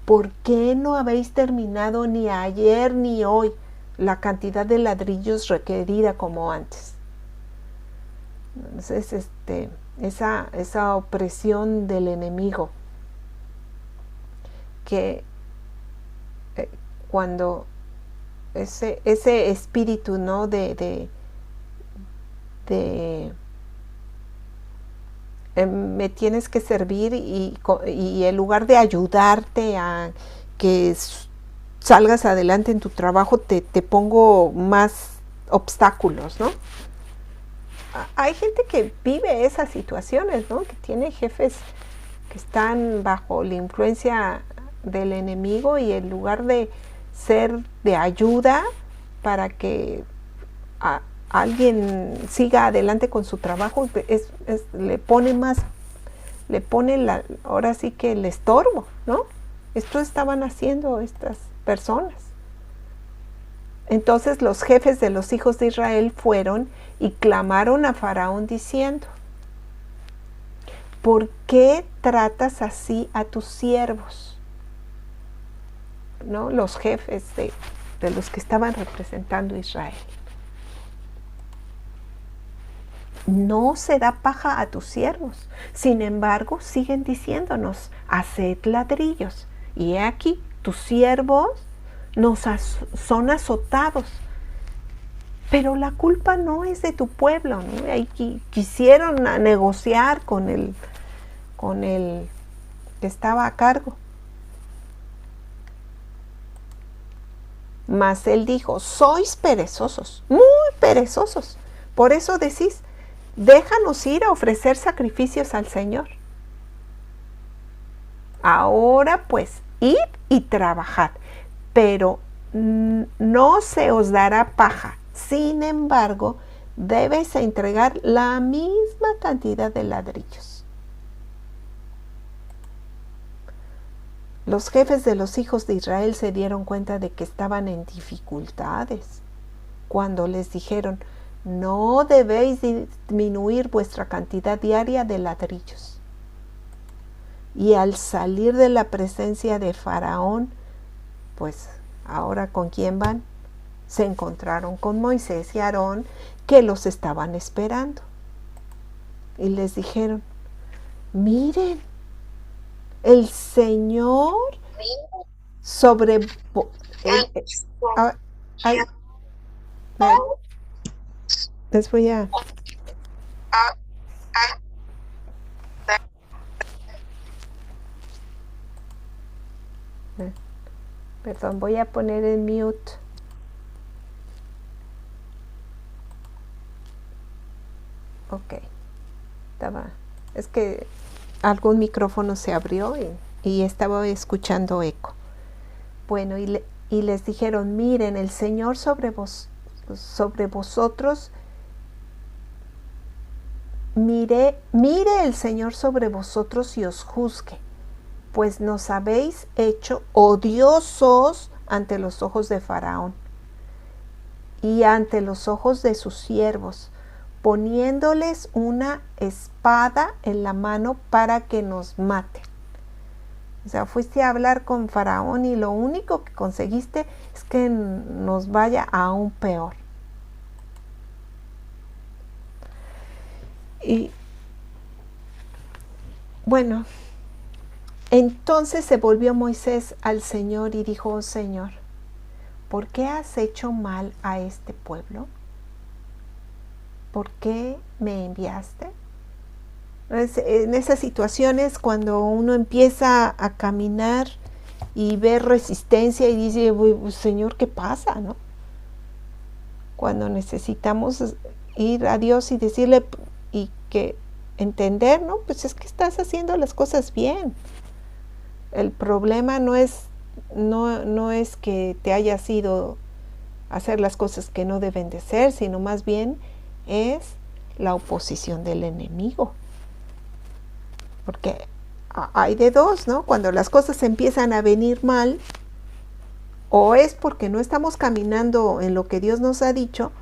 ¿por qué no habéis terminado ni ayer ni hoy la cantidad de ladrillos requerida como antes? Entonces, esa opresión del enemigo, que cuando ese espíritu, ¿no? Me tienes que servir y en lugar de ayudarte a que salgas adelante en tu trabajo, te pongo más obstáculos, ¿no? Hay gente que vive esas situaciones, ¿no? Que tiene jefes que están bajo la influencia del enemigo y en lugar de ser de ayuda para que alguien siga adelante con su trabajo, le pone ahora sí que el estorbo, ¿no? Esto estaban haciendo estas personas. Entonces los jefes de los hijos de Israel fueron y clamaron a Faraón diciendo: ¿por qué tratas así a tus siervos? ¿No? Los jefes de los que estaban representando a Israel. No se da paja a tus siervos. Sin embargo, siguen diciéndonos: haced ladrillos. Y he aquí, tus siervos son azotados. Pero la culpa no es de tu pueblo, ¿no? Ahí quisieron negociar con el que estaba a cargo. Mas él dijo: sois perezosos, muy perezosos. Por eso decís: déjanos ir a ofrecer sacrificios al Señor. Ahora pues, id y trabajad, pero no se os dará paja. Sin embargo, debes entregar la misma cantidad de ladrillos. Los jefes de los hijos de Israel se dieron cuenta de que estaban en dificultades cuando les dijeron: no debéis disminuir vuestra cantidad diaria de ladrillos. Y al salir de la presencia de Faraón, pues ahora ¿con quién van? Se encontraron con Moisés y Aarón, que los estaban esperando. Y les dijeron: miren, el Señor les voy a... Perdón, voy a poner en mute. Ok. Es que algún micrófono se abrió y estaba escuchando eco. Bueno, y les dijeron: miren, el Señor sobre vosotros, mire el Señor sobre vosotros y os juzgue, pues nos habéis hecho odiosos ante los ojos de Faraón y ante los ojos de sus siervos, poniéndoles una espada en la mano para que nos maten. O sea, fuiste a hablar con Faraón y lo único que conseguiste es que nos vaya aún peor. Y bueno, entonces se volvió Moisés al Señor y dijo: oh Señor, ¿por qué has hecho mal a este pueblo? ¿Por qué me enviaste? En esas situaciones, cuando uno empieza a caminar y ve resistencia y dice: Señor, ¿qué pasa? ¿No? Cuando necesitamos ir a Dios y decirle y que entender, ¿no? Pues es que estás haciendo las cosas bien. El problema no es que te hayas ido a hacer las cosas que no deben de ser, sino más bien es la oposición del enemigo. Porque hay de dos, ¿no? Cuando las cosas empiezan a venir mal, o es porque no estamos caminando en lo que Dios nos ha dicho,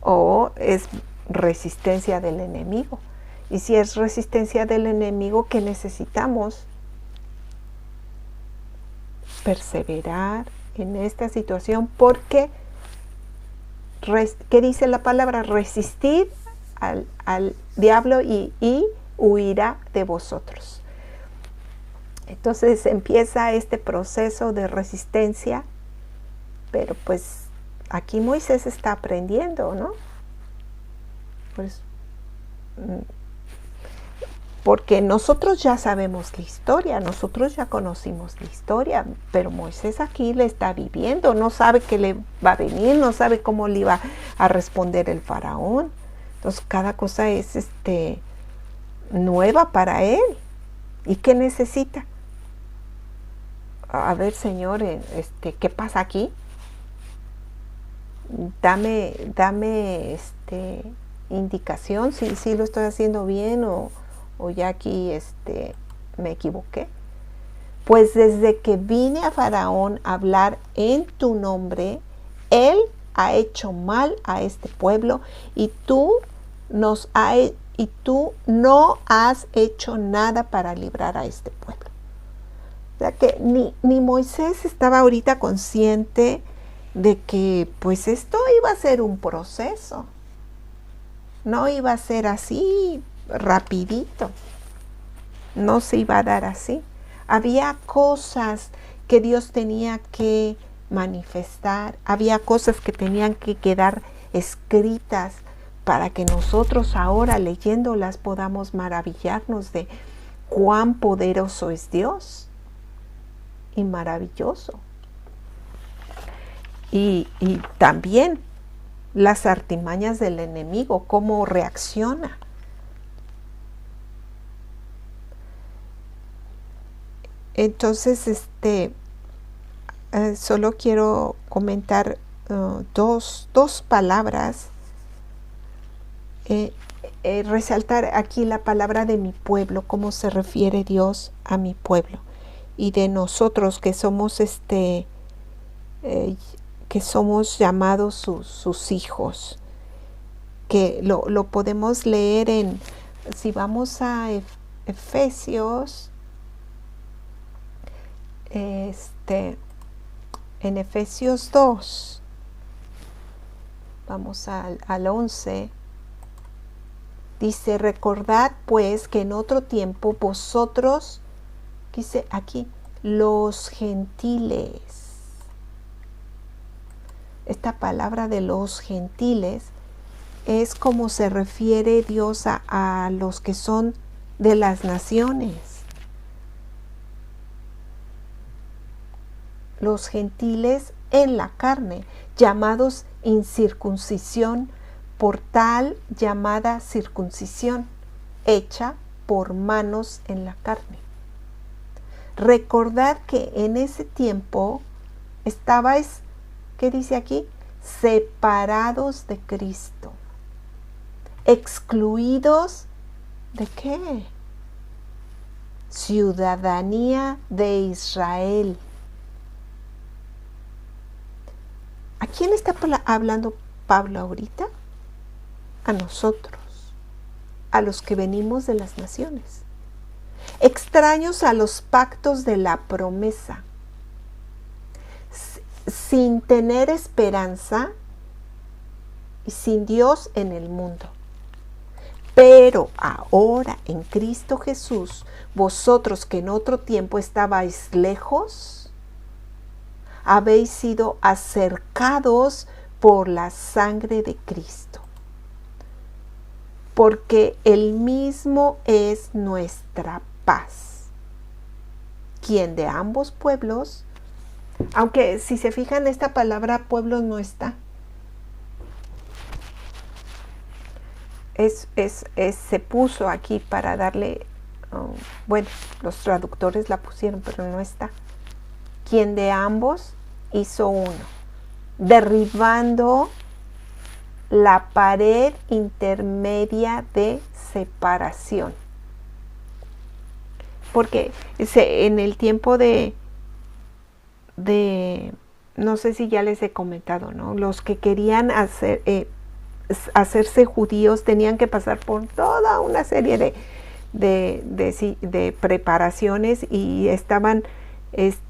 o es resistencia del enemigo. Y si es resistencia del enemigo, ¿qué necesitamos? Perseverar en esta situación, porque ¿qué dice la palabra? Resistir al diablo y huirá de vosotros. Entonces empieza este proceso de resistencia, pero pues aquí Moisés está aprendiendo, ¿no? Pues porque nosotros ya sabemos la historia, nosotros ya conocimos la historia, pero Moisés aquí le está viviendo, no sabe qué le va a venir, no sabe cómo le iba a responder el faraón. Entonces cada cosa es nueva para él. ¿Y qué necesita? A ver, Señor, ¿qué pasa aquí? Dame indicación si lo estoy haciendo bien o ya aquí me equivoqué. pues desde que vine a Faraón a hablar en tu nombre, él ha hecho mal a este pueblo y tú no has hecho nada para librar a este pueblo. O sea que ni Moisés estaba ahorita consciente de que pues esto iba a ser un proceso. No iba a ser así rapidito. No se iba a dar así. Había cosas que Dios tenía que manifestar. Había cosas que tenían que quedar escritas para que nosotros ahora leyéndolas podamos maravillarnos de cuán poderoso es Dios y maravilloso. Y también las artimañas del enemigo, cómo reacciona. Entonces, solo quiero comentar dos palabras. Resaltar aquí la palabra de mi pueblo, cómo se refiere Dios a mi pueblo. Y de nosotros que somos que somos llamados sus hijos, que lo podemos leer si vamos a Efesios, en Efesios 2, vamos al 11, dice, recordad pues que en otro tiempo vosotros, dice aquí, los gentiles. Esta palabra de los gentiles es como se refiere Dios a los que son de las naciones. Los gentiles en la carne, llamados incircuncisión por tal llamada circuncisión, hecha por manos en la carne. Recordad que en ese tiempo estabais, ¿qué dice aquí? Separados de Cristo. Excluidos ¿de qué? Ciudadanía de Israel. ¿A quién está hablando Pablo ahorita? A nosotros, a los que venimos de las naciones. Extraños a los pactos de la promesa, sin tener esperanza y sin Dios en el mundo. Pero ahora en Cristo Jesús, vosotros que en otro tiempo estabais lejos, habéis sido acercados por la sangre de Cristo. Porque Él mismo es nuestra paz, quien de ambos pueblos, aunque si se fijan esta palabra pueblos no está, se puso aquí para darle, bueno, los traductores la pusieron, pero no está. Quien de ambos hizo uno, derribando la pared intermedia de separación. Porque en el tiempo de no sé si ya les he comentado, ¿no? Los que querían hacerse judíos tenían que pasar por toda una serie de preparaciones y estaban,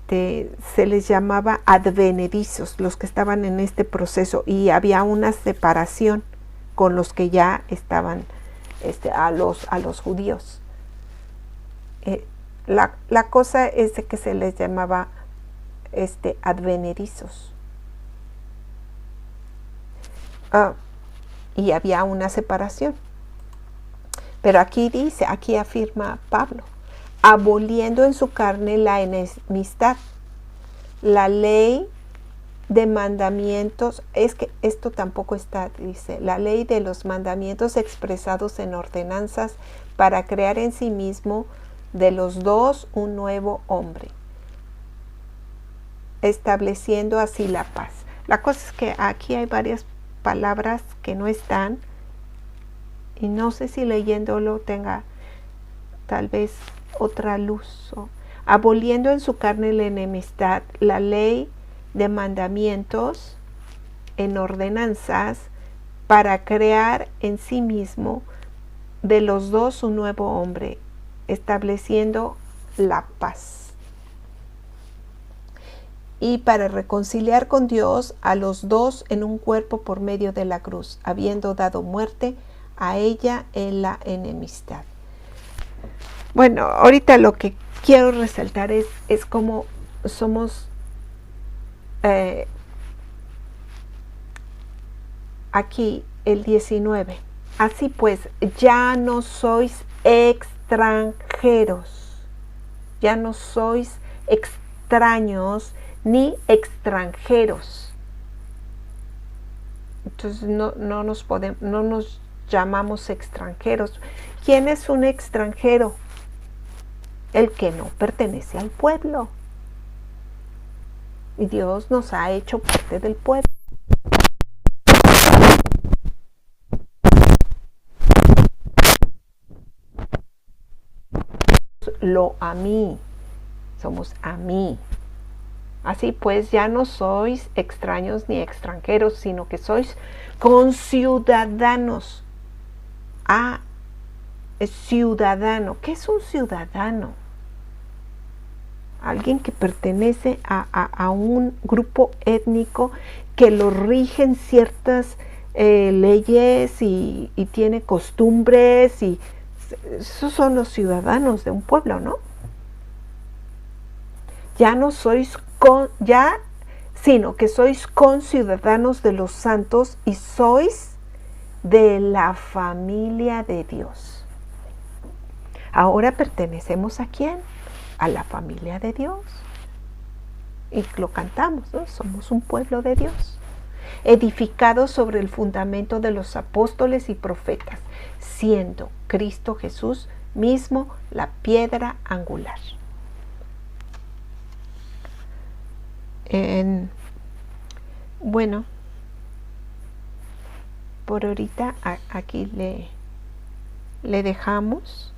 se les llamaba advenedizos, los que estaban en este proceso, y había una separación con los que ya estaban a los judíos. La cosa es de que se les llamaba advenedizos. Y había una separación. Pero aquí dice, aquí afirma Pablo, aboliendo en su carne la enemistad, la ley de mandamientos, es que esto tampoco está, dice, la ley de los mandamientos expresados en ordenanzas para crear en sí mismo de los dos un nuevo hombre, estableciendo así la paz. La cosa es que aquí hay varias palabras que no están y no sé si leyéndolo tenga tal vez otra luz. aboliendo en su carne la enemistad, la ley de mandamientos en ordenanzas, para crear en sí mismo de los dos un nuevo hombre, estableciendo la paz. Y para reconciliar con Dios a los dos en un cuerpo por medio de la cruz, habiendo dado muerte a ella en la enemistad. Bueno, ahorita lo que quiero resaltar es cómo somos aquí el 19. Así pues, ya no sois extranjeros, ya no sois extraños ni extranjeros. Entonces no nos llamamos extranjeros. ¿Quién es un extranjero? El que no pertenece al pueblo. Y Dios nos ha hecho parte del pueblo. Lo a mí, somos a mí. Así pues, ya no sois extraños ni extranjeros, sino que sois conciudadanos. Ciudadano. ¿Qué es un ciudadano? Alguien que pertenece a un grupo étnico que lo rigen ciertas leyes y tiene costumbres, y esos son los ciudadanos de un pueblo, ¿no? Ya no sois sino que sois conciudadanos de los santos y sois de la familia de Dios. Ahora pertenecemos ¿a quién? A la familia de Dios. Y lo cantamos, ¿no? Somos un pueblo de Dios, edificados sobre el fundamento de los apóstoles y profetas, siendo Cristo Jesús mismo la piedra angular. Bueno, por ahorita aquí le dejamos.